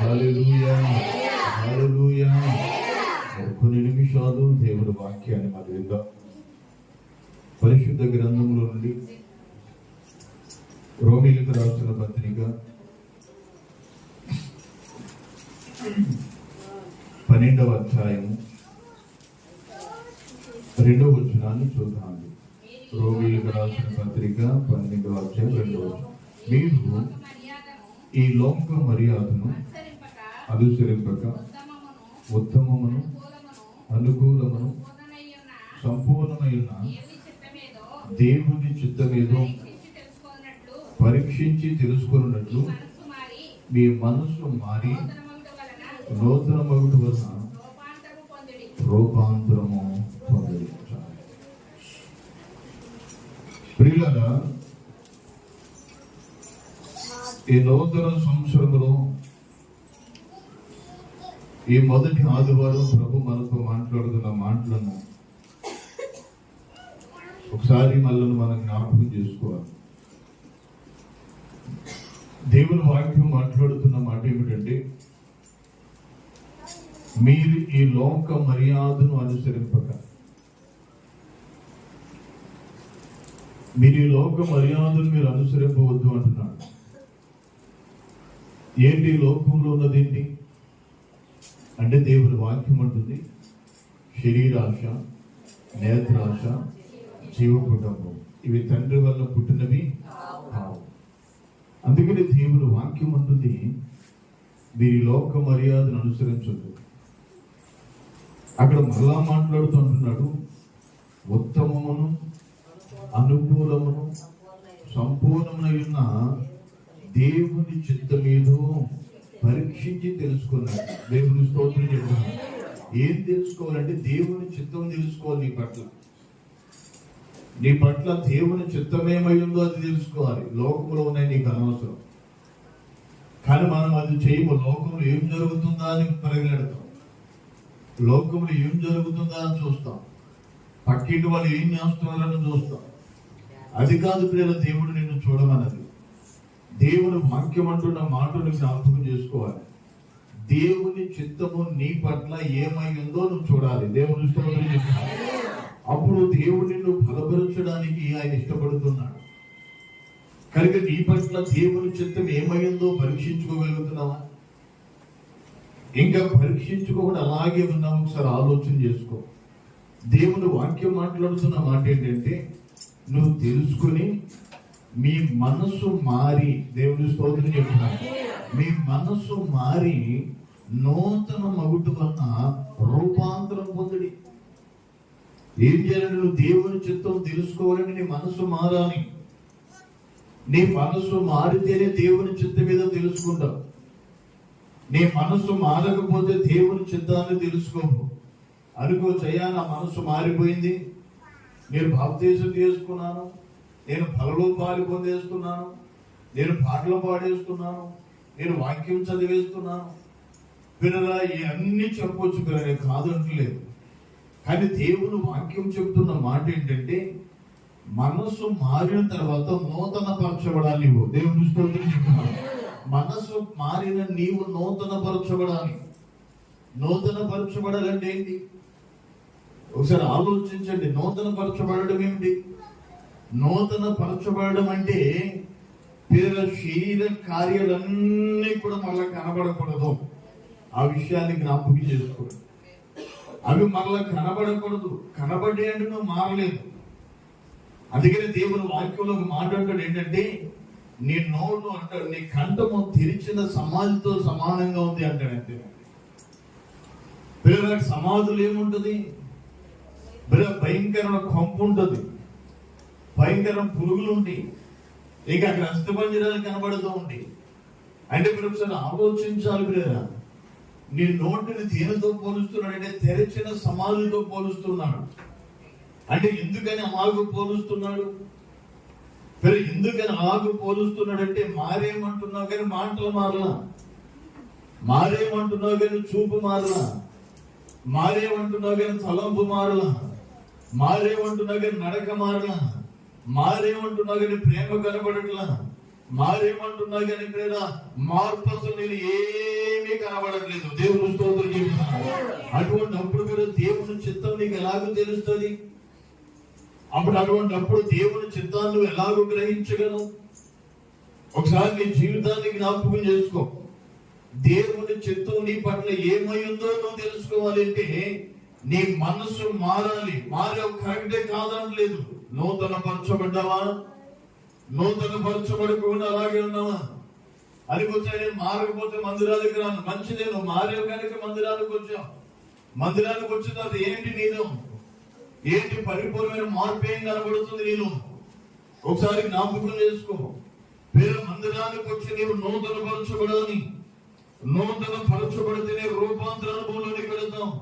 హల్లెలూయా, హల్లెలూయా. కొన్ని నిమిషాలు దేవుని వాక్యాన్ని మనం విందాం. పరిశుద్ధ గ్రంథంలో నుండి రోమీయులకు రాసిన పత్రిక 12వ అధ్యాయము 2వ వచనాన్ని చూద్దాం. రోమీయులకు రాసిన పత్రిక 12వ అధ్యాయం 2వ వచనం. మీరు ఈ లోక మర్యాదను అనుసరింపక ఉత్తమమును అనుకూలమును సంపూర్ణమైన దేవుని చిత్తమేదో పరీక్షించి తెలుసుకున్నట్లు మీ మనసు మారి నూతన మగుట వలన రూపాంతరము పొందించాలి. ప్రియులారా, ఈ నూతన సంవత్సరంలో ఈ మొదటి ఆదివారం ప్రభు మనతో మాట్లాడుతున్న మాటలను ఒకసారి మనల్ని మనం జ్ఞాపకం చేసుకోవాలి. దేవుని వాక్యం మాట్లాడుతున్న మాట ఏమిటంటే, మీరు ఈ లోక మర్యాదను అనుసరింపక, మీరు ఈ లోక మర్యాదను మీరు అనుసరింపవద్దు అంటున్నాడు. ఏంటి లోకంలో ఉన్నదేంటి అంటే, దేవుని వాక్యం అంటుంది శరీరాశ, నేత్రాశ, జీవ కుటుంబం, ఇవి తండ్రి వల్ల పుట్టినవి కావు. అందుకని దేవుని వాక్యం అంటుంది మీరు లోక మర్యాదను అనుసరించద్దు. అక్కడ మరలా మాట్లాడుతూ అంటున్నాడు, ఉత్తమమును అనుకూలమును సంపూర్ణమైన దేవుని చిత్తమేదో పరీక్షించి తెలుసుకున్నాడు. దేవుని స్తోత్రం చెప్తున్నాడు. ఏం తెలుసుకోవాలంటే దేవుని చిత్తం తెలుసుకోవాలి. నీ పట్ల దేవుని చిత్తమేమైందో అది తెలుసుకోవాలి. లోకంలో ఉన్నాయి నీకు అనవసరం, కానీ మనం అది చేయము. లోకంలో ఏం జరుగుతుందా అని పరిగెడతాం, లోకంలో ఏం జరుగుతుందా అని చూస్తాం, పక్కింటి వాళ్ళు ఏం చేస్తున్నారని చూస్తాం. అది కాదు ప్రియుల దేవుడు నిన్ను చూడమన్నది. దేవుని వాక్యం అంటున్న మాటను జ్ఞాపకం చేసుకోవాలి. దేవుని చిత్తము నీ పట్ల ఏమై ఉందో నువ్వు చూడాలి. దేవుని స్తోత్రం చెప్తున్నాడు. అప్పుడు దేవుడు నిన్ను బలపరచడానికి ఆయన ఇష్టపడుతున్నాడు. కనుక నీ పట్ల దేవుని చిత్తం ఏమైందో పరీక్షించుకోగలుగుతున్నావా? ఇంకా పరీక్షించుకోకుండా అలాగే ఉన్నావు. ఒకసారి ఆలోచన చేసుకో. దేవుని వాక్యం మాట్లాడుతున్న మాట ఏంటంటే, నువ్వు తెలుసుకుని మీ మనసు మారి, దేవుని స్తోత్రం చెప్తున్నాను, మీ మనసు మారి నూతన మగుట వలన రూపాంతరం పొందుడి. ఏం చేయాలంటే, నువ్వు దేవుని చిత్తం తెలుసుకోవాలని నీ మనసు మారాలి. నీ మనసు మారితేనే దేవుని చిత్తం ఏదో తెలుసుకుంటావు. నీ మనసు మారకపోతే దేవుని చిత్తాన్ని తెలుసుకోవు. అనుకోవచ్చయ్యా, నా మనసు మారిపోయింది, నేను బాప్తీసం చేసుకున్నాను, నేను ఫలలో పాలు పొందేస్తున్నాను, నేను పాటలు పాడేస్తున్నాను, నేను వాక్యం చదివేస్తున్నాను, పిల్లలా ఇవన్నీ చెప్పొచ్చు పిల్లలు, కాదంటలేదు. కానీ దేవుని వాక్యం చెప్తున్న మాట ఏంటంటే, మనసు మారిన తర్వాత నూతన పరచబడాలి. నీవు దేవుని స్తోత్రం చెప్తున్నాను. మనసు మారిన నీవు నూతన పరచబడాలి. నూతన పరచబడాలంటే ఏంటి? ఒకసారి ఆలోచించండి. నూతన పరచబడడం ఏమిటి? నూతన పరచబడడం అంటే పిల్లల శరీర కార్యాలన్నీ కూడా మళ్ళా కనబడకూడదు. ఆ విషయాన్ని జ్ఞాపకం చేసుకోండి. అవి మళ్ళా కనబడకూడదు. కనబడే అంటే నువ్వు మారలేదు. అందుకని దేవుని వాక్యంలో ఒక మాట అంటాడు ఏంటంటే, నీ నోరు అంటాడు, నీ కంఠము తెరిచిన సమాధితో సమానంగా ఉంది అంటాడు. అంతే. పిల్లలకు సమాధులు ఏముంటుంది? భయంకరమైన కొంపు ఉంటుంది, భయంకరమైన పురుగులు ఉంటాయి, ఇక అక్కడ అస్థిపంజరాలు కనబడుతూ ఉంటాయి. అంటే మీరు ఒకసారి ఆలోచించాలి బ్రదర్, నీ నోటిని దేనితో పోలుస్తున్నాడంటే తెరిచిన సమాధితో పోలుస్తున్నాడు. అంటే ఎందుకని అలాగూ పోలుస్తున్నాడు? ఎందుకని అలాగూ పోలుస్తున్నాడంటే, మారేమంటున్నావు కానీ మాటలు మారలా, మారేమంటున్నావు కానీ చూపు మారలా, మారేమంటున్నావు కానీ తలంపు మారలా, మారేమంటున్నావు కానీ నడక మారలా, మారేమంటున్నావు కానీ ప్రేమ కనబడట్లా, మారేమంటున్నావు కానీ ప్రేమ మార్పు అసలు నేను ఏమీ నీకు కనబడట్లేదు. దేవుని స్తోత్రం చెప్తున్నాను. అటువంటి అప్పుడు మీరు దేవుని చిత్తం నీకు ఎలాగో తెలుస్తుంది? అటువంటి దేవుని చిత్తాన్ని నువ్వు ఎలాగో గ్రహించగలవు? ఒకసారి నీ జీవితాన్ని జ్ఞాపకం చేసుకో. దేవుని చిత్తం నీ పట్ల ఏమై ఉందో నువ్వు తెలుసుకోవాలంటే నీ మనసు మారాలి. మారే కరెక్టే కాదనట్లేదు. నూతన పరచబడ్డావా? నూతన పరచబడకుండా అలాగే ఉన్నావా? అది వచ్చా నేను మారకపోతే మందిరాలకు రాను. మంచిదే, నువ్వు మారేవు కనుక మందిరాలకు వచ్చావు. మందిరానికి వచ్చిన తర్వాత ఏంటి నీలో ఏంటి పరిపూర్ణమైన మార్పు ఏం కనబడుతుంది నీలో? ఒకసారి జ్ఞాపకం చేసుకో. పేరు మందిరానికి వచ్చి నీవు నూతన పరచబడాలని. నూతన పరచబడితేనే రూపాంతర అనుభవంలోనికి వెళతాం.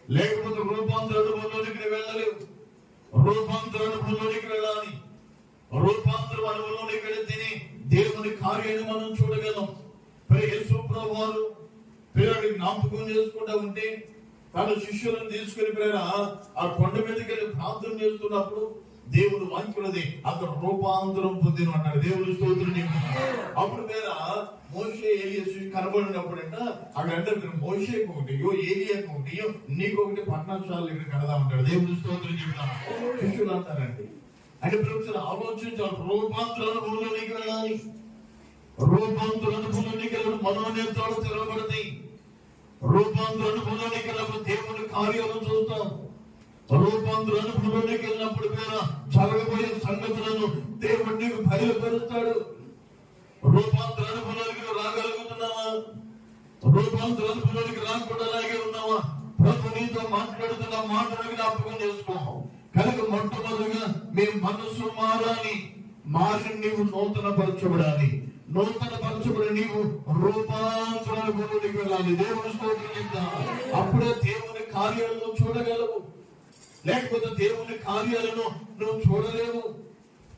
లేకపోతే రూపాంతర అనుభవంలోనికి వెళ్ళలేవు. రూపాంతర అనుభవంలోనికి వెళ్ళాలి. రూపాంతర అనుభవంలోనికి వెళితేనే దేవుని కార్యాన్ని మనం చూడగలం. యేసు ప్రభువు వారు పేరు జ్ఞాపకం చేసుకుంటా ఉంటే తన శిష్యులను తీసుకుని పేర ఆ కొండ మీదకి వెళ్ళి ప్రార్థన చేస్తున్నప్పుడు దేవుడు వాక్యులది అతను రూపాంతరం పొందిన అన్నాడు. దేవుని స్తోత్రం చెప్తున్నాడు. అప్పుడు పేర మోషే ఏలియా కనబడినప్పుడంట అక్కడంటే మీరు మోషేకి ఒకటియో ఏలియాకి ఒకటియో నీకొకటి పట్టణశాలలు ఇక్కడ కడదా ఉంటాడు. దేవుని స్తోత్రం చెప్తున్నాను. శిష్యులు అంటారండి. అంటే మీరు ఆలోచించాలి. రూపాంతర అనుభవంలోనికి వెళ్ళాలి. రూపాంతర అనుభవంలోనికి వెళ్ళడం మనోనేత్రాలు తెరవబడతాయి. రూపాంతర అనుభవంలోనికి వెళ్ళినప్పుడు దేవుని కార్యాలను చూస్తాం. రూపాంతర అనుభవంలోనికి వెళ్ళినప్పుడు పేర జరగబోయే సంగతులను దేవుడు నీకు బయలుపరుస్తాడు. రూపాంతర అనుభవంలోకి రాగలుగుతున్నావా? రూపాంతర అనుభవంలోకి రాకుండా అలాగే ఉన్నావా? ప్రభు నీతో మాట్లాడుతున్న మాటను జ్ఞాపకం చేసుకో. కనుక మొట్టమొదటిగా మీ మనసు మారాలి. మారి నీవు నూతన పరచబడాలి. నూతన పరచబడి నీవు రూపాంతర అనుభవంలోకి వెళ్ళాలి. దేవుని స్తోత్రం చెప్తాను. అప్పుడే దేవుని కార్యాలను చూడగలవు. లేకపోతే దేవుని కార్యాలను నువ్వు చూడలేవు.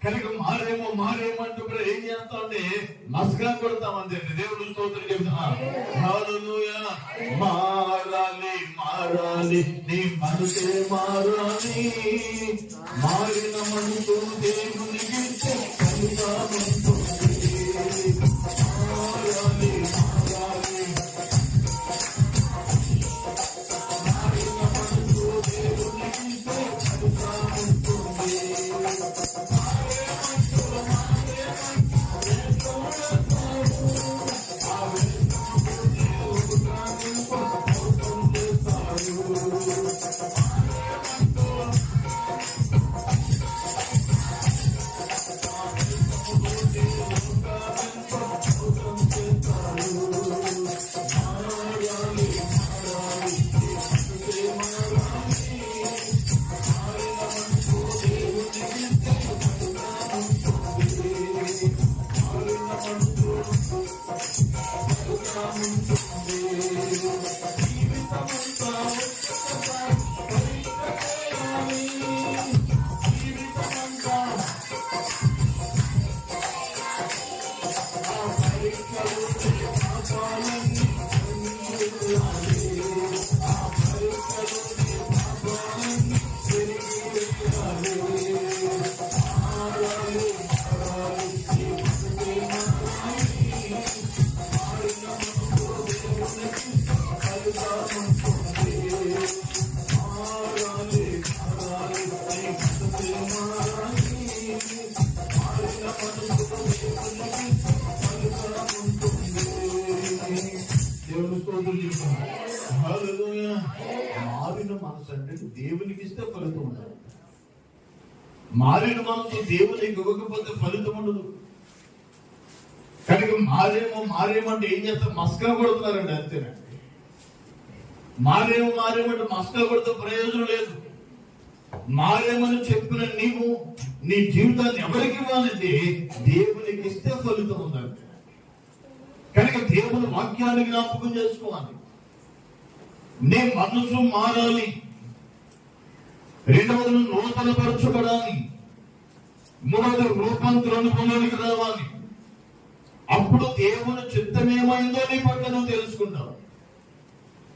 కనుక మారేమో అంటూ కూడా ఏం చేస్తామంటే మస్కా కొడతామంతే. దేవుని స్తోత్రం చెప్తున్నా. హల్లెలూయా. మారాలి నీ మనసే మారాలి. మారిన మనసు దేవునికి మారిన మనసు అంటే దేవునికి ఇస్తే ఫలితం ఉండదు. మారిన మనసు దేవునికి ఇవ్వకపోతే ఫలితం ఉండదు. కనుక మారేమంటే ఏం చేస్తారు? మస్కా కొడుతున్నారండి, అంతేనండి. మారేమంటే మస్కా కొడితే ప్రయోజనం లేదు. మారేమని చెప్పిన నీవు నీ జీవితాన్ని ఎవరికి ఇవ్వాలంటే దేవునికి ఇస్తే ఫలితం ఉందంటే. కనుక దేవుని వాక్యాన్ని జ్ఞాపకం చేసుకోవాలి. నీ మనసు మారాలి. రెండవది నూతన పరచబడాలి. మూడవది రూపాంతర అనుభవంలోనికి రావాలి. అప్పుడు దేవుని చిత్తం ఏమైందో నీ పట్ల నువ్వు తెలుసుకుంటావు.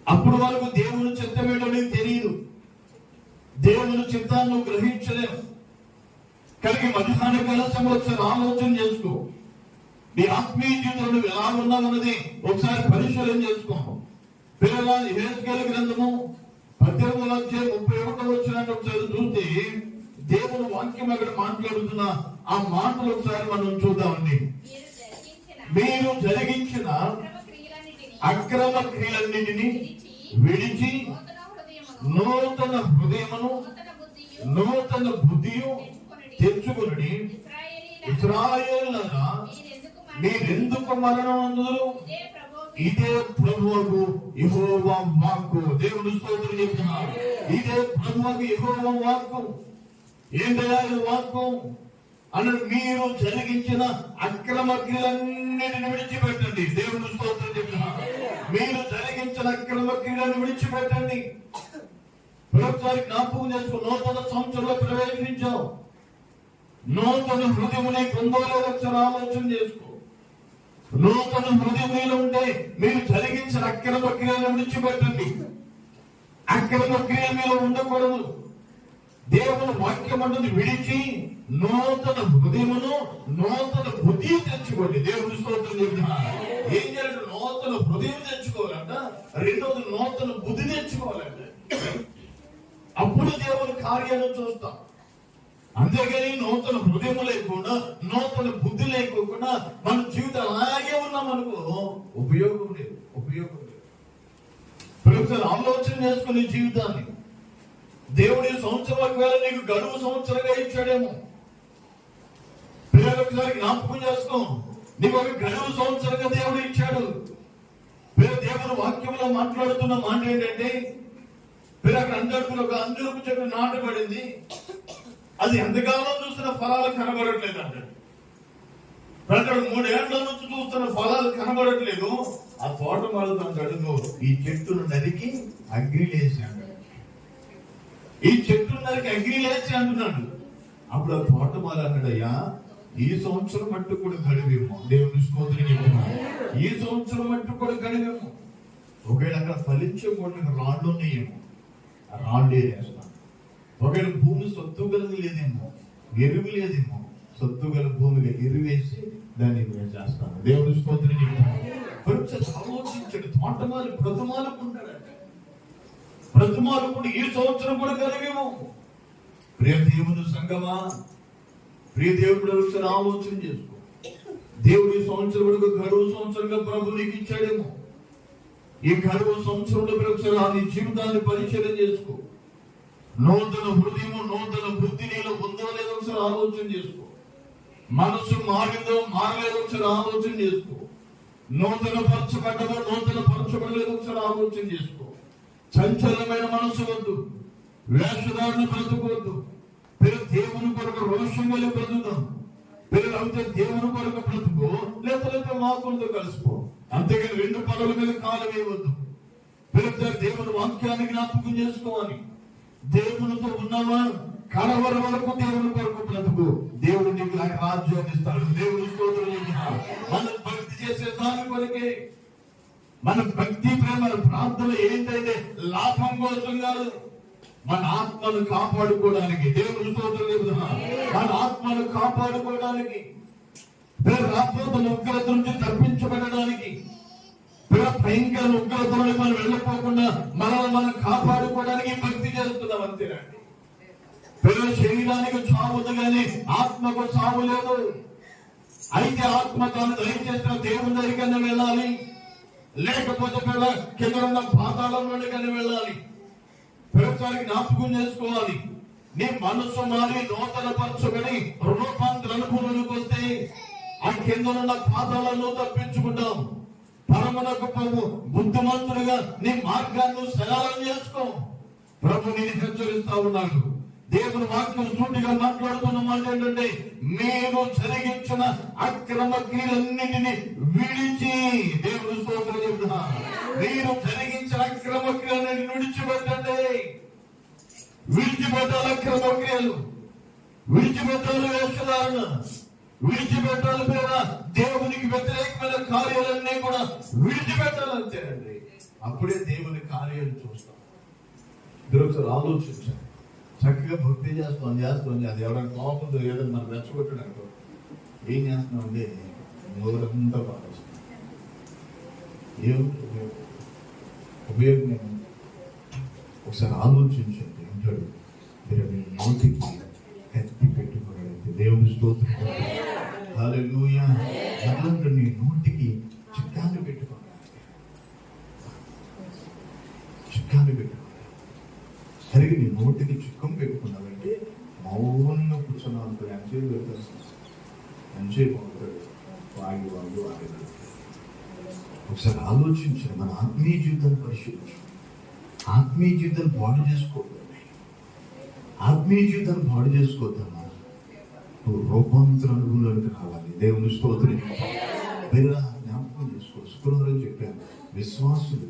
అప్పుడు వరకు దేవుని చిత్తం ఏంటో నీకు తెలియదు. దేవుని చిత్తాన్ని నువ్వు గ్రహించలేవు. కనుక మధ్యాహ్న కాల సంవత్సరం ఆలోచన చేసుకో. నీ ఆత్మీయ జీవితంలో నువ్వు ఎలా ఉన్నావన్నది ఒకసారి పరిశీలన చేసుకో. పిల్లల యెహెజ్కేలు గ్రంథము 18:31 ఒకసారి చూస్తే దేవుని వాక్యం అక్కడ మాట్లాడుతున్న ఆ మాటలు ఒకసారి మనం చూద్దామండి. మీరు జరిగించిన అక్రమ క్రియలన్నిటిని విడిచి నూతన హృదయమును నూతన బుద్ధియు తెచ్చుకుని ఇశ్రాయేలులారా మీరెందుకు మరణం అందురు? ఇదే ప్రభువుకు యెహోవా వాక్కు. దేవుని స్తోత్రం చెప్తున్నారు. ఇదే ప్రభువుకు యెహోవా వాక్కు. ఏంటయ్యా ఈ వాక్కు అన్నాడు? మీరు జరిగించిన అక్రమ క్రియలన్నిటిని విడిచిపెట్టండి. దేవుని స్తోత్రం చెప్తున్నారు. మీరు జరిగించిన అక్రమ క్రియలను విడిచిపెట్టండి. ఒకసారి జ్ఞాపకం చేసుకో. నూతన సంవత్సరంలో ప్రవేశించావు. నూతన హృదయమునే పొందాలో ఒకసారి ఆలోచన చేసుకో. నూతన హృదయంలో ఉంటే మీరు జరిగించిన అక్రమ క్రియలను విడిచిపెట్టండి. అక్రమ క్రియల మీద ఉండకూడదు. దేవుని వాక్యం అంటుంది విడిచి నూతన హృదయమును నూతన బుద్ధి తెచ్చుకోండి. దేవుని స్తోత్రం చెప్తున్నారు. ఏం చేయాలంటే నూతన హృదయం తెచ్చుకోవాలంట, రెండోది నూతన బుద్ధి తెచ్చుకోవాలంట. అప్పుడు దేవుని కార్యాలను చూస్తాం. అంతేగాని నూతన హృదయం లేకుండా నూతన బుద్ధి లేకోకుండా మన జీవితం అలాగే ఉన్నాం అనుకో ఉపయోగం లేదు. ఒకసారి ఆలోచన చేసుకునే జీవితాన్ని దేవుడి సంవత్సరం ఒకవేళ నీకు గడువు సంవత్సరంగా ఇచ్చాడేమో. పిల్లలు ఒకసారి జ్ఞాపకం చేసుకో. నీకు ఒక గడువు సంవత్సరంగా దేవుడు ఇచ్చాడు. దేవుని వాక్యంలో మాట్లాడుతున్న మాట ఏంటంటే అక్కడ అందరికీ ఒక అంజూరపు చెట్టు నాటబడింది. అది ఎంతకాలం చూస్తున్న ఫలాలు కనబడట్లేదు అంటాడు. ప్రజలు 3 ఏళ్ల నుంచి చూస్తున్న ఫలాలు కనబడట్లేదు. ఆ తోట అంటాడు ఈ చెట్టును నరికి అగ్నిలేసి అంటాడు. ఈ చెట్టును నరికి అగ్నిలేసి అంటున్నాడు. అప్పుడు ఆ తోటమాల అన్నాడయ్యా ఈ సంవత్సరం మట్టు కూడా గడివేమో. దేవుని స్తోత్రం చెప్తున్నాడు. ఈ సంవత్సరం మట్టు కూడా గడివేమో. ఒకవేళ అక్కడ ఫలించకుండా రాళ్ళు ఉన్నాయేమో, రాళ్ళు ఏరేస్తాను. ఒకవేళ భూమి సొత్తు గలది లేదేమో, ఎరువు లేదేమో, సొత్తు గల భూమిగా ఎరువేసి దాన్ని చేస్తాను. దేవుని స్తోత్రం చెప్తాను. ఆలోచించండి. తోటమాలు బ్రతుమాలుకుంటాడంటే బ్రతుమాలుకుంటే ఈ సంవత్సరం కూడా కలిగేమో. ప్రియ దేవుని సంగమా, ప్రియ దేవుడు ఒకసారి ఆలోచన చేసుకో. దేవుడి సంవత్సరం కూడా గడువు సంవత్సరంగా ప్రభు నీకు ఇచ్చాడేమో. ఈ గడువు సంవత్సరంలో ఒకసారి నీ జీవితాన్ని పరిశీలన చేసుకో. నూతన హృదయము నూతన బుద్ధి నీలో ఉందో లేదో ఒకసారి ఆలోచన చేసుకో. మనసు మారిందో మారలేదో ఒకసారి ఆలోచన చేసుకో. నూతన పరచబడ్డదో నూతన పరచబడలేదో ఒకసారి ఆలోచన చేసుకో. చంచలమైన మనసు వద్దు, వేషధారణ బ్రతుకోవద్దు. దేవుని కొరకు రోషం కలిగి బ్రతుకుతాం. పిల్లలు అయితే దేవుని కొరకు బ్రతుకో, లేకపోతే మాకులతో కలిసిపో. అంతేగాని 2 పనుల మీద కాలం వేయవద్దు. పిల్లలు దేవుని వాక్యాన్ని జ్ఞాపకం చేసుకోవాలి. దేవునితో ఉన్నవాడు కడవర వరకు దేవుని కొరకు బ్రతుకు. దేవుడు నీకు రాజ్యాన్ని ఇస్తాడు. దేవుని స్తోత్రం చెప్తున్నాడు. మనం భక్తి చేసే దాని కొరకే. మన భక్తి ప్రేమ ప్రార్థన ఏంటంటే లాభం కోసం కాదు, మన ఆత్మను కాపాడుకోవడానికి. దేవుని స్తోత్రం చెప్తున్నాడు. మన ఆత్మను కాపాడుకోవడానికి, రాత్రుల ఉగ్రత నుంచి తప్పించబడడానికి, భయంకర ఉగ్రతలో మనం వెళ్ళిపోకుండా మనల్ని మనం కాపాడుకోవడానికి భక్తి చేస్తున్నాం. అంతేనండి. పిల్లల శరీరానికి చావు ఉంది కానీ ఆత్మకు చావు లేదు. అయితే ఆత్మ తాను దయచేసిన దేవుని దగ్గరికైనా వెళ్ళాలి, లేకపోతే పిల్లల కింద ఉన్న పాతాళంలోనికైనా వెళ్ళాలి. పిల్లలకి జ్ఞాపకం చేసుకోవాలి. నీ మనసు మారి నూతన పరచబడి రూపాంతర అనుభవంలోకి వస్తే ఆ కింద ఉన్న పాతాళంలో తప్పించుకుంటాం. పరమనకు ప్రభు బుద్ధిమంతుడిగా నీ మార్గాన్ని సరళం చేసుకో. ప్రభు నేను హెచ్చరిస్తా ఉన్నాడు. దేవుని వాక్యం సూటిగా మాట్లాడుతున్న మాట ఏంటంటే మీరు జరిగించిన అక్రమ క్రియలన్నింటినీ విడిచి. దేవుని స్తోత్రం చెప్తున్నా. మీరు జరిగించిన అక్రమ క్రియలన్నింటినీ విడిచిపెట్టండి. విడిచిపెట్టాలి అక్రమ క్రియలు, విడిచిపెట్టాలి వేషధారణ, విడిచిపెట్టాలి పేర దేవునికి వ్యతిరేకమైన కార్యాలన్నీ కూడా విడిచిపెట్టాలంతేనండి. అప్పుడే దేవుని కార్యాలు చూస్తాం. ఒకసారి ఆలోచించాలి. చక్కగా భక్తి చేస్తాం, అది ఎవరైనా కోపంతో ఏదైనా మనం రెచ్చగొట్టడానికి ఏం చేస్తున్నాం అంటే నోరంతా పారేస్తాం. ఉపయోగం ఏముంది? ఒకసారి ఆలోచించండి. అంటాడు, మీరు మీ నోటికి కత్తి పెట్టుకోగలిగితే దేవుని స్తోత్రం. హల్లెలూయా. అట్లా నీ నోటికి చిక్కాన్ని పెట్టుకోవాలి. చిక్కాన్ని పెట్టుకోవాలి. సరిగ్గా నీ నోటికి చిక్కం పెట్టుకున్నావంటే మౌనంగా కూర్చున్నావు అనుకో, ఎంతసేపు పెడతారు, ఎంతసేపు అవుతాడు, వాగి ఒకసారి ఆలోచించండి. మన ఆత్మీయ జీవితాన్ని పరిశీలించు. ఆత్మీయ జీవితాన్ని పాడు చేసుకోవద్దు. ఆత్మీయ జీవితాన్ని పాడు చేసుకోవద్దమ్మా. నువ్వు రూపాంతర అనుభవంలోకి రావాలి. దేవుని స్తోత్రం. వేరే జ్ఞాపకం చేసుకో. శుక్రవారం చెప్పాను, విశ్వాసులు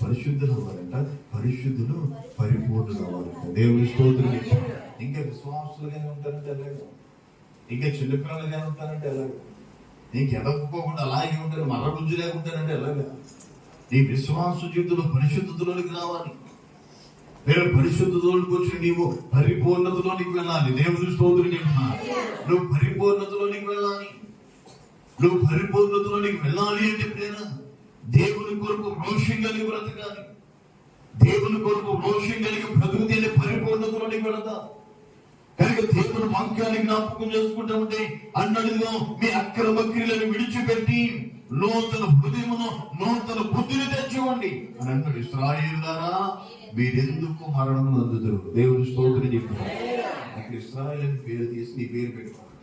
పరిశుద్ధులు అవ్వాలంట, పరిశుద్ధులు పరిపూర్ణులు అవ్వాలంట. దేవుని స్తోత్రం. ఇంకా విశ్వాసులుగానే ఉంటారంటే ఎలాగ? ఇంకా చిన్నపిల్లలుగానే ఉంటారంటే ఎలాగ? నీకు ఎదగకపోకుండా అలాగే ఉంటారు, మర్ర గుంజు లేకుంటారంటే ఎలాగా? నీ విశ్వాస జీవితంలో పరిశుద్ధతలోనికి రావాలి. మీరు పరిశుద్ధతలోనికి వచ్చి నీవు పరిపూర్ణతలోనికి వెళ్ళాలి. దేవుని స్తోత్రం చెప్తున్నా. నువ్వు పరిపూర్ణతలోనికి వెళ్ళాలి. నువ్వు పరిపూర్ణతలోనికి వెళ్ళాలి అంటే ప్రేరణ దేవుని కొరకు రోషం కలిగి బ్రతకాలి. దేవుని కొరకు రోషం కలిగి బ్రతుకుతేనే పరిపూర్ణతలోనికి వెళతా. కనుక దేవుని వాక్యాన్ని జ్ఞాపకం చేసుకుంటూ ఉంటే అన్నడుగా మీ అక్రమ క్రియలను విడిచిపెట్టి నూతన హృదయమును నూతన బుద్ధిని తెచ్చుకోండి అని అంటాడు. ఇశ్రాయేలులారా, మీరెందుకు మరణం అందుదురు? దేవుని స్తోత్రం చెప్తున్నారు. అక్కడ ఇశ్రాయేలు అని పేరు తీసి నీ పేరు పెట్టుకోవాలి.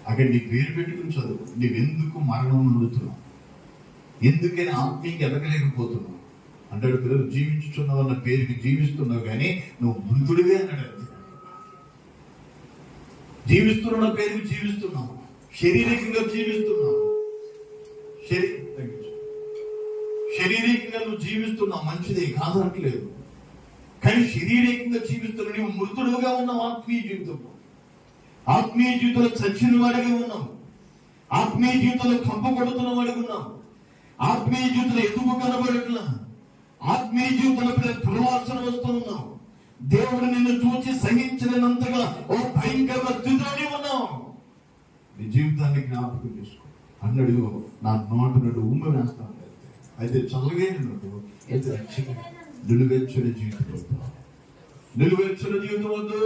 అక్కడ నీ పేరు పెట్టుకుని చదువు. నీవెందుకు మరణం అందుతున్నావు? ఎందుకని ఆత్మీయంగా ఎదగలేకపోతున్నావు అంటాడు. పిల్లలు జీవించుచున్నావు అన్న పేరుకి జీవిస్తున్నావు, కానీ నువ్వు మృతుడివే అన్నాడు. జీవిస్తున్న పేరుకి జీవిస్తున్నావు, శారీరకంగా జీవిస్తున్నావు. శారీరకంగా నువ్వు జీవిస్తున్నావు, మంచిదే, కాదనట్లేదు. కానీ శారీరకంగా జీవిస్తున్నావు, నువ్వు మృతుడుగా ఉన్నావు. ఆత్మీయ జీవితంలో, ఆత్మీయ జీవితంలో చచ్చిన వాడిగా ఉన్నావు. ఆత్మీయ జీవితంలో కంపబడుతున్న వాడిగా ఉన్నావు. ఆత్మీయ జీవితంలో ఎదుగు కనబడట్లా. ఆత్మీయ జీవితంలో దుర్వాసన వస్తూ ఉన్నావు. దేవుడు నిన్ను చూసి సహించలేనంతగా ఓ భయంకర స్థితిలోనే ఉన్నావు. నీ జీవితాన్ని జ్ఞాపకం చేసుకో. అన్నాడు, నా నోటు నుండి ఉమ్మ వేస్తాను. అయితే చల్లగా నోటు, అయితే నిలువెచ్చని జీవితం వద్దు. నిలువెచ్చని జీవితం వద్దు.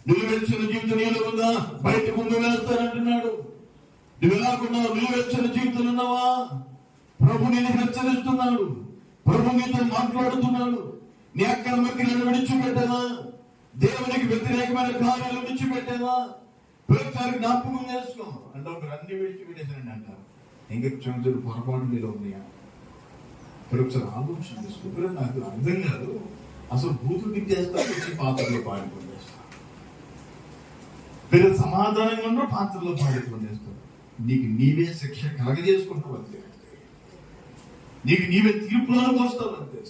నిలువెచ్చని జీవితం నీలో ఉందా? బయటకు ఉమ్మ వేస్తానంటున్నాడు. నువ్వు ఎలాగున్నావు? నిలువెచ్చని జీవితం ఉన్నావా? ప్రభు నేను హెచ్చరిస్తున్నాడు. ప్రభు నీతో మాట్లాడుతున్నాడు. నీ అక్రమ క్రియలను విడిచిపెట్టావా? దేవునికి వ్యతిరేకమైన కార్యాలు విడిచిపెట్టావా? ప్రతిసారి జ్ఞాపకం చేసుకో. అంటే ఒకరు అన్ని విడిచిపెట్టేసానండి అంటారు. ఇంకా చెంచులు పొరపాటు నీలో ఉన్నాయా? ఒకసారి ఆలోచన చేసుకో. నాకు అర్థం కాదు, అసలు బూతులు తిట్టేస్తా, వచ్చి పాత్రలో పాడిపోయేస్తా. మీరు సమాధానంగా ఉన్న పాత్రలో పాడిపోయేస్తారు. నీకు నీవే శిక్ష కలగజేసుకుంటావు అంతే. నీకు నీవే తీర్పులకు వస్తావు అంతే.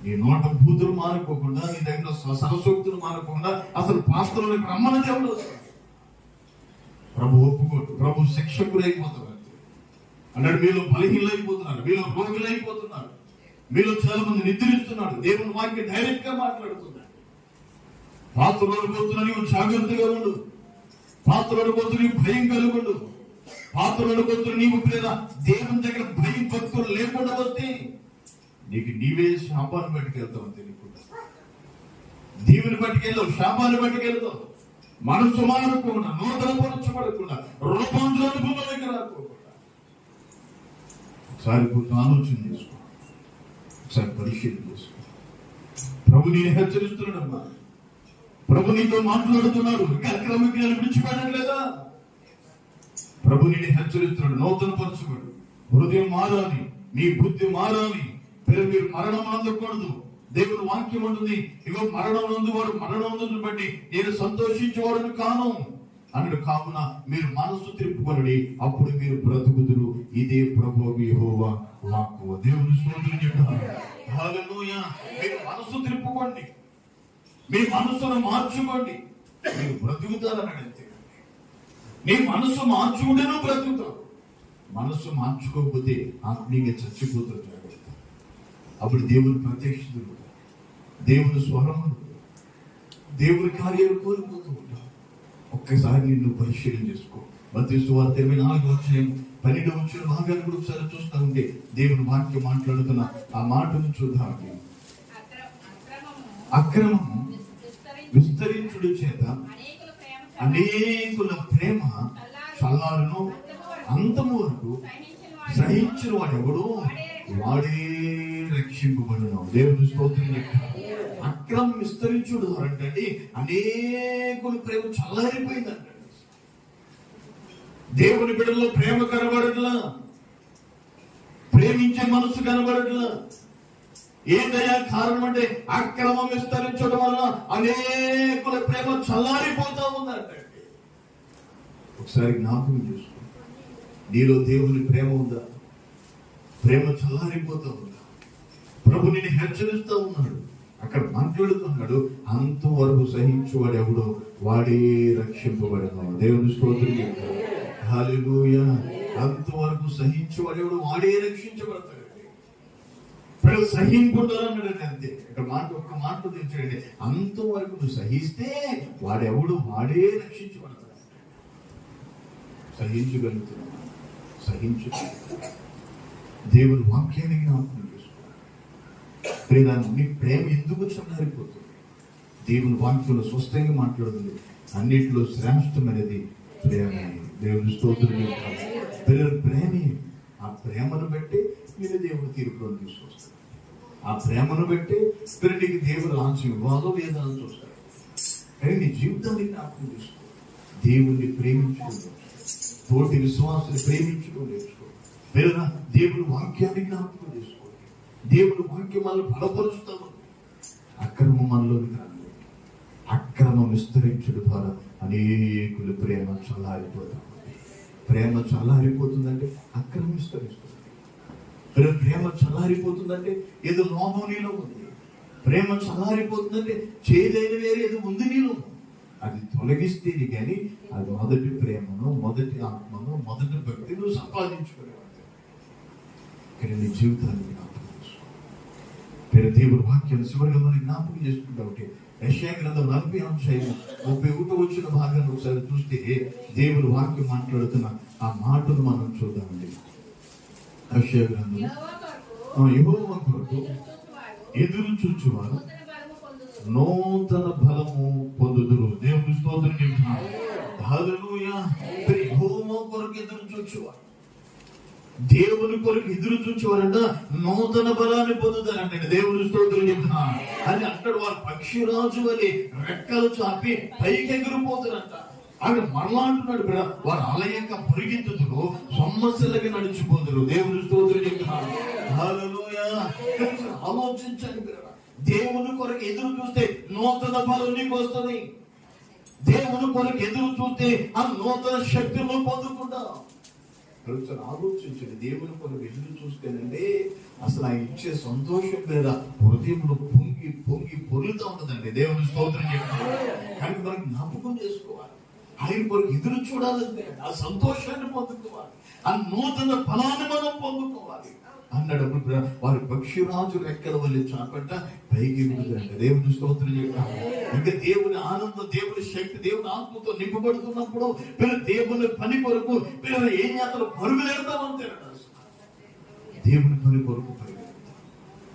నీ నోట బూతులు మానుకోకుండా, నీ దగ్గర సరసోక్తులు మానుకోకుండా అసలు పాత్రలోకి రమ్మని దేవుడు వస్తాడు. ప్రభు ఒప్పుకోడు. ప్రభు శిక్షకులైపోతాడు అన్నాడు. మీలో బలహీనైపోతున్నాడు, మీలో రోగులైపోతున్నాడు, మీలో చాలా మంది నిద్రిస్తున్నాడు. దేవుని వాక్యం డైరెక్ట్ గా మాట్లాడుతున్నాడు. పాత్రలో పోతున్నా నీవు జాగ్రత్తగా ఉండు. పాత్రలో పోతు నీవు భయం కలుగుండు. పాత్రలో పోతున్న నీవు ప్రేర దేవుని దగ్గర భయం భక్తులు లేకుండా వస్తే నీకు నీవే శాపాన్ని పట్టుకెళ్తావు తెలియకుండా. దీవుని పట్టుకెళ్తావు, శాపాన్ని పట్టుకెళ్తావు. మనసు మారకుండా, నూతన పరచబడకుండా, రూపాంతరానికి రాకోకుండా. ఒకసారి కొంచెం ఆలోచన చేసుకో. ఒకసారి పరిశీలన చేసుకో. ప్రభు నేను హెచ్చరిస్తున్నాడమ్మా. ప్రభు నీతో మాట్లాడుతున్నాడు. ఇంకా అక్రమ క్రియలు విడిచిపెట్టట్లేదా? ప్రభు నేను హెచ్చరిస్తున్నాడు. నూతన పరచబడు. హృదయం మారాలి, నీ బుద్ధి మారాలి. మీరు మరణం అందకూడదు. దేవుని వాక్యం ఉంటుంది, ఇగో మరణం నందు వాడు మరణం బట్టి నేను సంతోషించేవాడును కాను అన్నాడు. కావున మీరు మనసు తిప్పుకొనడి, అప్పుడు మీరు బ్రతుకుదురు. ఇదే ప్రభువు యెహోవా వాక్కు. దేవుని స్తోత్రం చెప్తాను. హల్లెలూయా. మీరు మనసు తిప్పుకోండి, మీ మనసును మార్చుకోండి, మీరు బ్రతుకుతారని అంతే. నీ మనసు మార్చుకుంటే నువ్వు బ్రతుకుతావు. మనసు మార్చుకోకపోతే ఆత్మీయంగా చచ్చిపోతావు. అప్పుడు దేవుని ప్రత్యక్షతలు, దేవుని స్వరములు, దేవుని కార్యాలు కోల్పోతూ ఉంటావు. ఒక్కసారి నిన్ను పరిశీలన చేసుకో. మత్తయి సువార్త 24:12 భాగాన్ని కూడా ఒకసారి చూస్తూ ఉంటే దేవుని వాక్యం మాట్లాడుతున్న ఆ మాటను చూద్దామండి. అక్రమము విస్తరించుడు చేత అనేకుల ప్రేమ చల్లారును, అంతము వరకు సహించిన వాడు ఎవడు వాడే రక్షింపబడును. దేవుని స్తోత్రం. అక్రమం విస్తరించుడు అంటే అనేకుల ప్రేమ చల్లారిపోయిందంట. దేవుని బిడ్డల్లో ప్రేమ కనబడట్లా, ప్రేమించే మనసు కనబడట్లా. ఏంటయ్యా కారణం అంటే అక్రమం విస్తరించడం వల్ల అనేకుల ప్రేమ చల్లారిపోతా ఉందంటే. ఒకసారి జ్ఞాపకం చేసుకో, నీలో దేవుని ప్రేమ ఉందా? ప్రేమ చల్లారిపోతా ఉందా? ప్రభు నిన్ను హెచ్చరిస్తూ ఉన్నాడు, అక్కడ మాట్లాడుతున్నాడు, అంతవరకు సహించువాడు ఎవడో వాడే రక్షింపబడను. దేవుని స్తోత్రం. హల్లెలూయా. అంతవరకు సహించువాడు ఎవడో వాడే రక్షించబడతాడు. సహింపుతారన్నాడు అంతే. ఇక్కడ ఒక్క మాట తెచ్చాడండి, అంతవరకు నువ్వు సహిస్తే వాడెవడు వాడే రక్షించబడతాడు. సహించగలుగుతున్నావు, సహించు. దేవుని వాక్యాన్ని జ్ఞాపకం చేసుకోవాలి. నీ ప్రేమ ఎందుకు చల్లారిపోతుంది? దేవుని వాక్యంలో స్పష్టంగా మాట్లాడుతుంది, అన్నిటిలో శ్రేష్టమైనది ప్రేమే. దేవుని స్తోత్రం. పిల్లలు ప్రేమే. ఆ ప్రేమను బట్టి మీరు దేవుడు తీర్పులో తీసుకొస్తారు. ఆ ప్రేమను బట్టి నీకు దేవుడు ఆన్సర్ ఇవ్వాలో లేదా అని చూస్తారు. కానీ నీ జీవితాన్ని జ్ఞాపకం చేసుకో. దేవుణ్ణి ప్రేమించడం, తోటి విశ్వాసాన్ని ప్రేమించడం నేర్చుకో. లేదా దేవుని వాక్యాన్ని జ్ఞాపకం చేసుకో. దేవుని వాక్యం మనల్ని బలపరుస్తాము. అక్రమం మనలోకి రాదు. అక్రమం విస్తరించడం ద్వారా అనేకుల ప్రేమ చల్లారిపోతాం. ప్రేమ చల్లారిపోతుందంటే అక్రమం విస్తరిస్తుంది. ప్రేమ చల్లారిపోతుందంటే ఏదో లోపం నీలో ఉంది. ప్రేమ చల్లారిపోతుందంటే చేదైన వేరే ఏదో ఉంది నీలో. అది తొలగిస్తేనే కానీ అది మొదటి ప్రేమను, మొదటి ఆత్మను, మొదటి భక్తిని నువ్వు సంపాదించుకునేవాడు. కానీ నీ జీవితాన్ని జ్ఞాపకం చేసుకో. దేవుడి వాక్యాన్ని చివరిగా మనం జ్ఞాపకం చేసుకుంటా ఉంటే యెషయా గ్రంథం 40:31 భాగాన్ని ఒకసారి చూస్తే దేవుని వాక్యం మాట్లాడుతున్న ఆ మాటను మనం చూద్దామండి. యెషయా గ్రంథం, యెహోవా కొరకు ఎదురు చూచువారు నూతన బలము పొందుదురు. దేవుని స్తోత్రం చెప్తున్నాను. హల్లెలూయా. యెహోవా కొరకు ఎదురు చూచువారు, దేవుని కొరకు ఎదురు చూచేవారంట నూతన బలాన్ని పొందుతారంటే. దేవుని స్తోత్రం చెప్తున్నాను. అని అంటాడు, వారు పక్షిరాజు అని రెక్కలు చాపి పైకి ఎగిరిపోతారంట. అక్కడ మరలా అంటున్నాడు, వారు అలయక పరిగెత్తుతురు, సమస్యలకి నడిచిపోతురు. దేవుని స్తోత్రం చెప్తున్నాను. హల్లెలూయా. ఆలోచించండి, దేవుని కొరకు ఎదురు చూస్తే నూతన బలం నీకు వస్తుంది. దేవుని కొరకు ఎదురు చూస్తే ఆ నూతన శక్తిని పొందుకుంటా. ఆలోచించండి, దేవుని కొరకు ఎదురు చూస్తేనండి అసలు ఆయన ఇచ్చే సంతోషం మీద హృదయంలో పొంగి పొంగి పొరులుతూ ఉంటుందండి. దేవుని స్తోత్రం చెప్తాను. కానీ మనకి జ్ఞాపకం చేసుకోవాలి, ఆయన కొరకు ఎదురు చూడాలంటే ఆ సంతోషాన్ని పొందుకోవాలి, ఆ నూతన ఫలాన్ని మనం పొందుకోవాలి అన్నప్పుడు వారి పక్షిరాజు రెక్కల వల్ల చాపంట పైకి విడుదలంట. దేవుని స్తోత్రం చెప్తాను. ఇంకా దేవుని ఆనందం, దేవుని శక్తి, దేవుని ఆత్మతో నింపబడుతున్నప్పుడు దేవుని పని కొరకు ఏం చేస్తారు? పరుగులెడతామంటే దేవుని పని కొరకు పరిగెడతారు.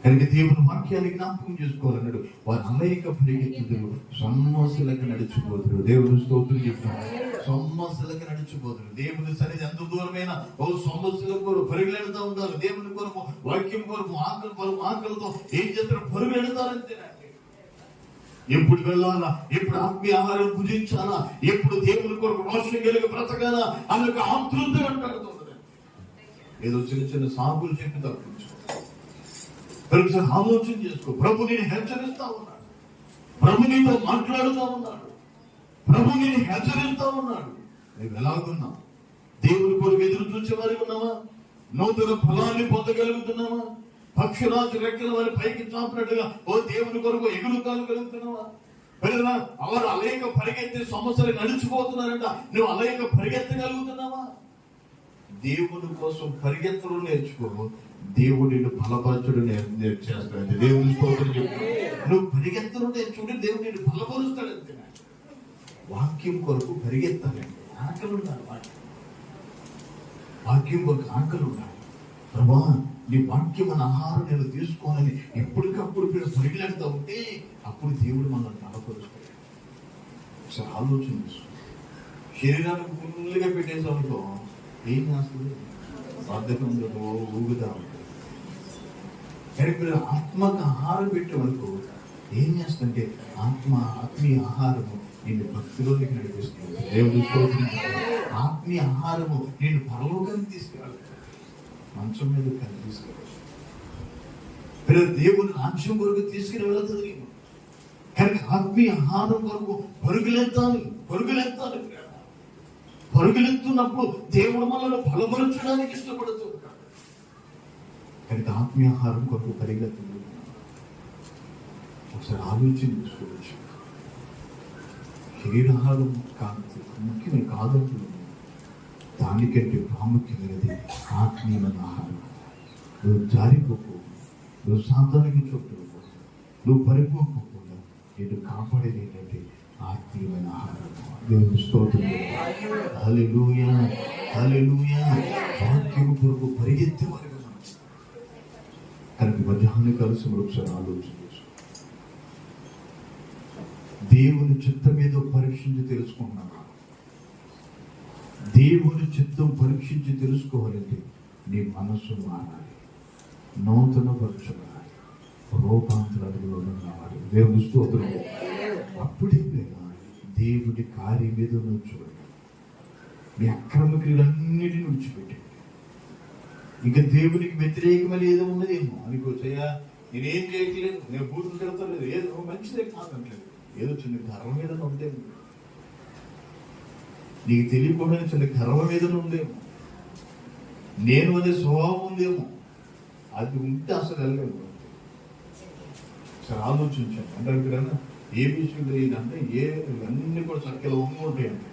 కనుక దేవుని వాక్యాన్ని జ్ఞాపకం చేసుకోవాలన్నాడు. వారు అమెరికా పరిగెత్తుదురు, సమస్యలకు నడిచిపోతురు. దేవుని స్తోత్రం చెప్తాను. సమస్యలకు నడిచిపోతురు. దేవుని సన్నిధి ఎంత దూరమైన సమస్యల కొరకు పరుగులెడతా ఉంటారు. దేవుని కొరకు, వాక్యం కొరకు, ఆకలితో ఏం చేస్తారు? పరుగులెడతారంతేనండి. ఎప్పుడు వెళ్ళాలా, ఎప్పుడు ఆత్మీయ ఆహారం భుజించాలా, ఎప్పుడు దేవుని కొరకు రోషం కలిగి బ్రతకాలా అందుకు ఆతృత వెంటాడుతుంది. ఏదో చిన్న చిన్న సాగులు చెప్పి తప్పించు. ఆలోచన చేసుకో. ప్రభు నేను హెచ్చరిస్తా ఉన్నాడు, ప్రభు నీతో మాట్లాడుతూ ఉన్నాడు, ప్రభు నేను హెచ్చరిస్తా ఉన్నాడు. నువ్వు ఎలాగున్నావు? దేవుని కొరకు ఎదురు చూసే వారికి ఉన్నావా? నూతన ఫలాన్ని పొందగలుగుతున్నావా? పక్షిరాజు రెక్కల వారి పైకి చాపినట్టుగా దేవుని కొరకు ఎగురుకోగలుగుతున్నావా? వారు అలేక పరిగెత్తే సమస్యలు నడిచిపోతున్నారంట. నువ్వు అలేక పరిగెత్తగలుగుతున్నావా? దేవుని కోసం పరిగెత్తడం నేర్చుకో, దేవుడిని బలపరచడం నేర్చేస్తాడు. దేవుని స్తోత్రం చెప్పు. నువ్వు పరిగెత్తడం నేర్చుకుంటే దేవుడు నిన్ను బలపరుస్తాడు. అంతే. వాక్యం కొరకు పరిగెత్తాలండి. ఆకలి ఉండాలి. వాక్యం కొరకు ఆకలి ఉండాలి. ప్రభా నీ వాక్యం అనే ఆహారం నేను తీసుకోవాలని ఎప్పటికప్పుడు మీరు పరిగెడుతూ ఉంటే అప్పుడు దేవుడు మనల్ని బలపరుస్తాడు. ఒకసారి ఆలోచన చేసుకో. శరీరానికి ఫుల్గా పెట్టేసామనుకో ఏం చేస్తుంది? బద్ధకంలో ఊగుతా ఉంటుంది. కానీ మీరు ఆత్మకు ఆహారం పెట్టే వరకు ఏం చేస్తుంటే ఆత్మీయ ఆహారము నిన్ను భక్తిలోనికి నడిపిస్తుంది. దేవుడు ఆత్మీయ ఆహారము నిన్ను పరలోకానికి తీసుకెళ్ళాలి. మంచం మీద కలిసి తీసుకెళ్ళాలి. దేవుని రాజ్యం కొరకు తీసుకుని వెళుతుంది నేను. కానీ ఆత్మీయ ఆహారం కొరకు పరుగులెత్తాలి. పరుగులెత్తున్నప్పుడు దేవుడు మనల్ని బలపరచడానికి ఇష్టపడుతుంది. కానీ ఆత్మీయ ఆహారం కొరకు పరిగెత్తుంది. ఒకసారి ఆలోచన చేసుకోవచ్చు. శరీరాహారం కాదు ముఖ్యమే కాదంటున్నాను. దానికంటే ప్రాముఖ్యమైనది ఆత్మీయమైన ఆహారం. నువ్వు జారిపోకు, నువ్వు సాతానికి చోటు, నువ్వు పడిపోకుండా నేను కాపాడేది ఏంటంటే ఆత్మీయమైన ఆహారం. దేవుని స్తోత్రం. హల్లెలూయా, హల్లెలూయా. వాక్యం కొరకు పరిగెత్తే వారిగా కలిపి మధ్యాహ్నం కలిసి ఒకసారి ఆలోచన చేసుకో. దేవుని చిత్తం ఏదో పరీక్షించి తెలుసుకున్నాను. దేవుని చిత్తం పరీక్షించి తెలుసుకోవాలంటే నీ మనస్సు మారాలి, నూతన పరచబడాలి, రూపాంతరాలు రావాలి. దేవుని స్తోత్రం. అప్పుడే దేవుడి కార్యం మీద నువ్వు చూడండి. మీ అక్రమ క్రియలన్నిటిని విడిచిపెట్టి ఇంకా దేవునికి వ్యతిరేకమైన ఏదో ఉన్నదేమో అనుకోవచ్చయ్యా. నేనేం చేయట్లేదు, నేను బూతులు తిడతలేదు, ఏదో మంచిదే కాదంటలేదు, ఏదో చిన్న గర్వం మీద ఉందేమో, నీకు తెలియకుండా చిన్న గర్వం మీద ఉందేమో, నేను అనే స్వభావం ఉందేమో. అది ఉంటే అసలు వెళ్ళలేము. సరే ఆలోచించాను. అంటే ఏ విషయంలో ఏదంటే అన్ని కూడా చక్కగా ఉంటాయండి.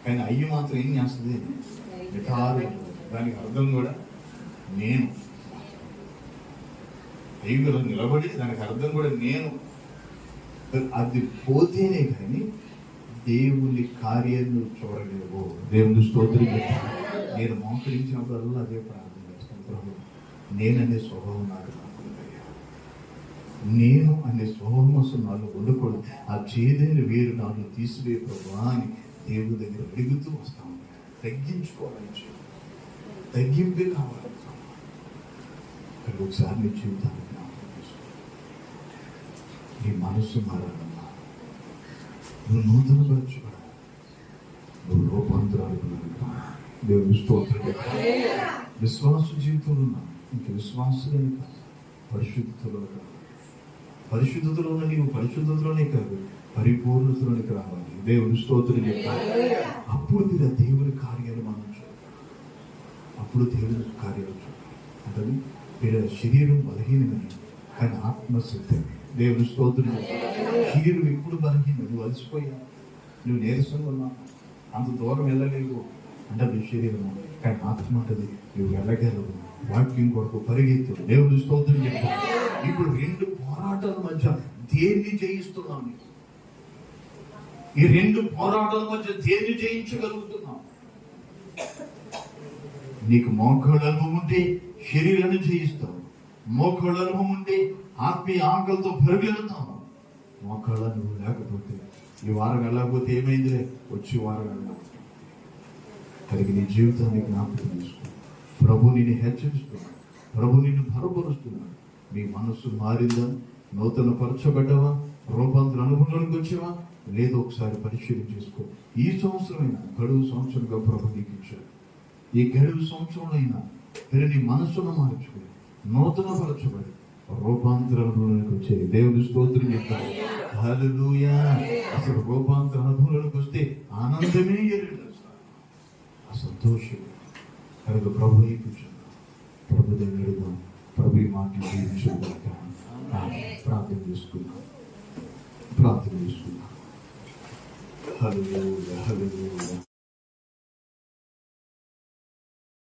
కానీ అయ్యి మాత్రం ఏం చేస్తుంది? దానికి అర్థం కూడా నేను దైవులో నిలబడి దానికి అర్థం కూడా నేను. అది పోతేనే కానీ దేవుని కార్యాన్ని చూడలేవు. దేవుని స్తోత్రం. నేను మోకరించినప్పుడల్లా అదే ప్రార్థన చేస్తాను. నేననే స్వభావం నాకు రాకూడదయ్యా. నేను అనే స్వభావం అసలు నాలో ఉండకూడదు. ఆ చేదైన వేరు నాలో తీసివే ప్రభా అని దేవుడి దగ్గర అడుగుతూ వస్తాను. తగ్గించుకోవాలి, తగ్గింపే కావాలి. ఒకసారి నీ జీవితాన్ని నీ మనస్సు మారాలన్నా, నువ్వు నూతన పరచబడాలి, నువ్వు రూపాంతరాలకు. దేవుని స్తోత్రం. విశ్వాస జీవితంలో ఉన్నా ఇంక విశ్వాసమే కాదు, పరిశుద్ధతలో కాదు. పరిశుద్ధతలోనే నీవు పరిశుద్ధతలోనే కాదు పరిపూర్ణతలోనికి రావాలి. దేవుని స్తోత్రం చెప్పాలి. అప్పుడు మీరు దేవుని కార్యాలు మనం చూడాలి. అప్పుడు దేవుని కార్యాలు చూడాలి. అంటే మీరు శరీరం బలహీనమని కానీ ఆత్మశక్తి. దేవుని స్తోత్రం. శరీరం ఎప్పుడు బలహీనం, నువ్వు అలసిపోయా, నువ్వు నీరసంగా ఉన్నావు, అంత దూరం వెళ్ళలేవు అంటే అది శరీరము. కానీ ఆత్మ అంటది నువ్వు వెళ్ళగలవు, వాక్యం కొరకు పరిగెత్తు. దేవుని స్తోత్రం చెప్పాలి. ఇప్పుడు రెండు పోరాటాల మధ్య దేన్ని జయిస్తున్నావు? ఈ రెండు పోరాటాల మధ్య దేన్ని జయించగలుగుతున్నావు? నీకు మోకాళ్ళ అనుభవం ఉంటే శరీరాన్ని జయిస్తావు, మోకాళ్ళ అనుభవం ఉంటే ఆత్మీయ ఆకలితో పరుగులెడతావు. మోకాళ్ళ అనుభవం లేకపోతే ఈ వారం వెళ్ళకపోతే ఏమైందిలే, వచ్చి వారం వెళ్ళాలి. కలిగి నీ జీవితాన్ని జ్ఞాపకం చేసుకో. ప్రభు నిన్ను హెచ్చరిస్తున్నాడు, ప్రభు నిన్ను బలపరుస్తున్నాడు. మీ మనస్సు మారిందా? నూతన పరచబడ్డావా? రూపాంతర అనుభవంలోనికి వచ్చావా? లేదో ఒకసారి పరిశీలన చేసుకో. ఈ సంవత్సరమైనా గడువు సంవత్సరంగా ప్రభు నీకు ఇచ్చాడు. ఈ గడువు సంవత్సరంలో అయినా మీరు నీ మనస్సును మార్చుకుని నూతన పరచబడి రూపాంతర అనుభవంలోనికి వచ్చాయి. దేవుని స్తోత్రం చెప్పాలి. హల్లెలూయా. అసలు రూపాంతర అనుభవంలోనికి వస్తే ఆనందమే ఎరుడు, ఆ సంతోషం. కనుక ప్రభు ప్రభు దగ్గర ప్రభు మాటలు జీవించుగాక. ప్రార్థన చేసుకున్నాం. హల్లెలూయా, హల్లెలూయా.